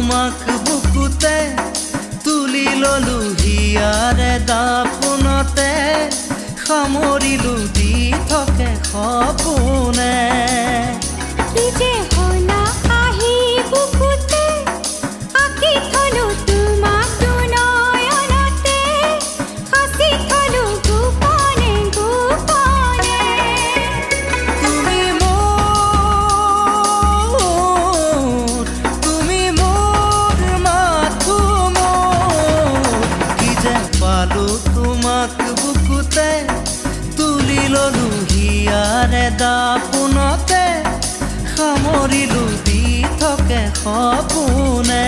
তোমাক বুকুতে তুলি ললো হিয়াৰে দাপোনতে সামৰিলো দি থাকে সপোনে কি যে হলা আহি বুকুতে আঁকি থলো তোমাক নয়নতে সাঁচি থলো গোপনে গোপনে তুমি মোৰ মাথো মোৰ কি যে পালো তোমাক বুকুতে তুলি ললো হিয়াৰে দাপোনতে সামৰিলো দি থাকে সপোনে